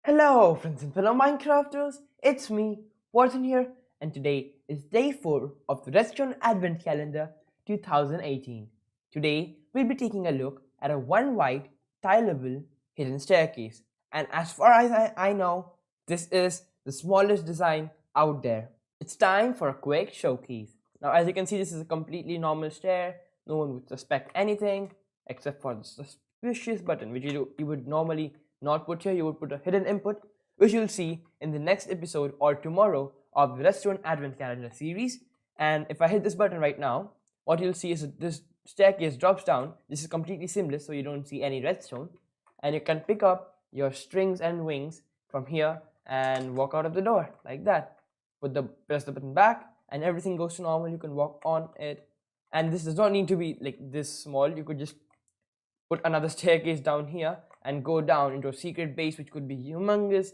Hello friends and fellow Minecrafters, it's me, Vardhan here, and today is day 4 of the Redstone Advent Calendar 2018. Today we'll be taking a look at a one wide, tileable hidden staircase, and as far as I know, this is the smallest design out there. It's time for a quick showcase. Now as you can see, this is a completely normal stair, no one would suspect anything except for the suspicious button which you would normally not put here. You would put a hidden input, which you'll see in the next episode or tomorrow of the Redstone Advent Calendar series. And if I hit this button right now, what you'll see is that this staircase drops down. This is completely seamless, so you don't see any redstone. And you can pick up your strings and wings from here and walk out of the door like that. Press the button back, and everything goes to normal. You can walk on it, and this does not need to be like this small. You could just put another staircase down here and go down into a secret base which could be humongous,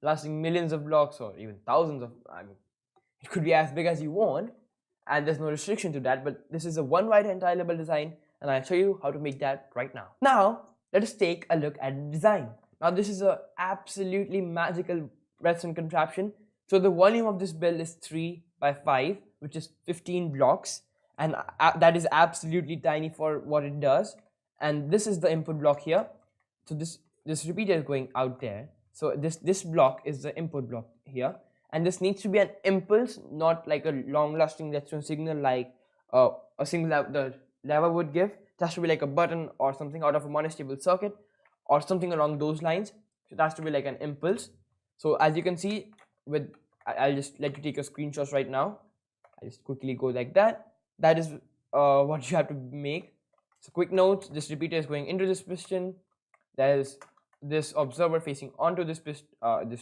lasting millions of blocks or even thousands of, it could be as big as you want, and there's no restriction to that. But this is a one wide and tileable design, and I'll show you how to make that right now. Now let us take a look at the design. Now this is a absolutely magical redstone contraption. So the volume of this build is 3 by 5, which is 15 blocks, and that is absolutely tiny for what it does. And this is the input block here. So this repeater is going out there. So this block is the input block here, and this needs to be an impulse, not like a long-lasting redstone signal like a signal that the lever would give. It has to be like a button or something out of a monostable circuit or something along those lines. So it has to be like an impulse. So as you can see, I'll just let you take a screenshot right now. I just quickly go like that. That is what you have to make. So quick note, this repeater is going into this piston. There is this observer facing onto this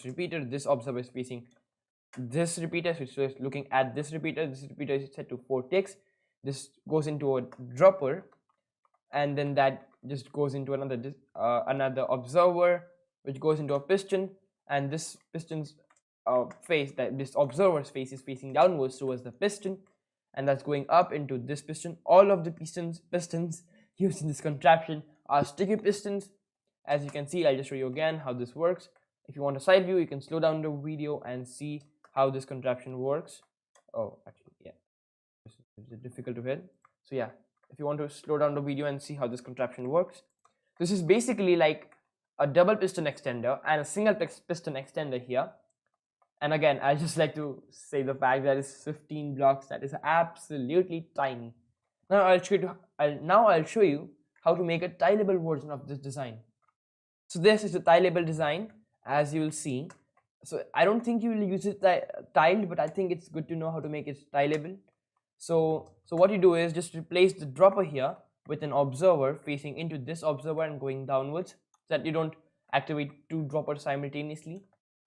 repeater. This observer is facing this repeater, so it's looking at this repeater. This repeater is set to 4 ticks. This goes into a dropper, and then that just goes into another observer, which goes into a piston, and this piston's this observer's face is facing downwards towards the piston, and that's going up into this piston. All of the pistons used in this contraption are sticky pistons. As you can see, I'll just show you again how this works. If you want a side view, you can slow down the video and see how this contraption works. Oh, actually, yeah, this is difficult to hit. So yeah, if you want to slow down the video and see how this contraption works, this is basically like a double piston extender and a single piston extender here. And again, I just like to say the fact that it's 15 blocks. That is absolutely tiny. Now I'll show you how to make a tileable version of this design. So this is a tileable design, as you will see. So I don't think you will use it tiled, but I think it's good to know how to make it tileable. So what you do is just replace the dropper here with an observer facing into this observer and going downwards, so that you don't activate 2 droppers simultaneously.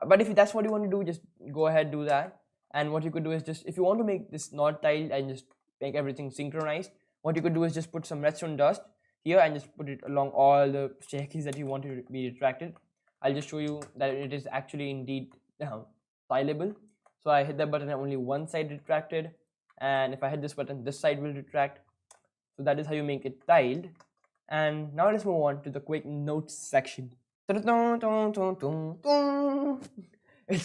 But if that's what you want to do, just go ahead, do that. And what you could do is just, if you want to make this not tiled and just make everything synchronized, what you could do is just put some redstone dust here and just put it along all the staircases that you want to be retracted. I'll just show you that it is actually indeed tileable. So I hit that button and only one side retracted, and if I hit this button, this side will retract. So that is how you make it tiled. And now let's move on to the quick notes section. It's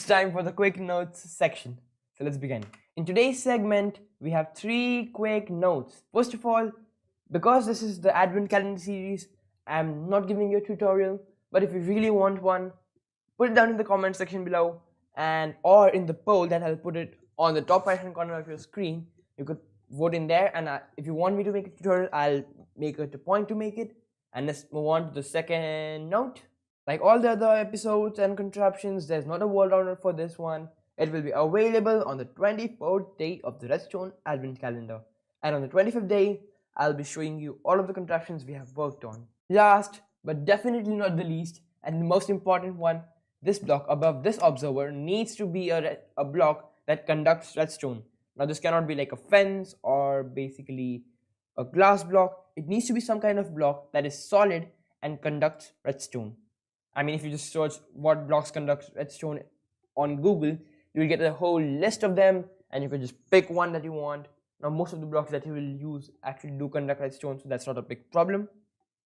time for the quick notes section. So let's begin. In today's segment, we have 3 quick notes. First of all, because this is the Advent Calendar series, I'm not giving you a tutorial, but if you really want one, put it down in the comment section below, or in the poll that I'll put it on the top right hand corner of your screen. You could vote in there, and if you want me to make a tutorial, I'll make it a point to make it. And let's move on to the second note. Like all the other episodes and contraptions, there's not a world order for this one. It will be available on the 24th day of the Redstone Advent Calendar. And on the 25th day, I'll be showing you all of the contraptions we have worked on. Last, but definitely not the least, and the most important one, this block above this observer needs to be a block that conducts redstone. Now this cannot be like a fence or basically a glass block. It needs to be some kind of block that is solid and conducts redstone. I mean, if you just search what blocks conduct redstone on Google, you will get a whole list of them, and you can just pick one that you want. Now, most of the blocks that you will use actually do conduct redstone, so that's not a big problem.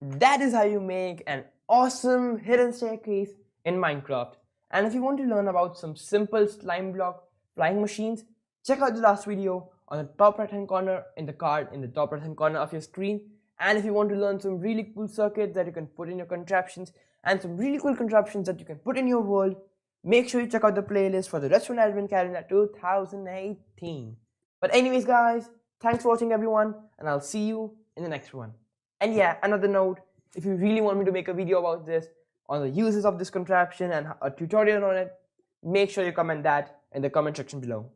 That is how you make an awesome hidden staircase in Minecraft. And if you want to learn about some simple slime block flying machines, check out the last video on the top right hand corner in the card in the top right hand corner of your screen. And if you want to learn some really cool circuits that you can put in your contraptions and some really cool contraptions that you can put in your world, make sure you check out the playlist for the Redstone Advent Calendar 2018. But anyways guys, thanks for watching everyone, and I'll see you in the next one. And yeah, another note, if you really want me to make a video about this, on the uses of this contraption and a tutorial on it, make sure you comment that in the comment section below.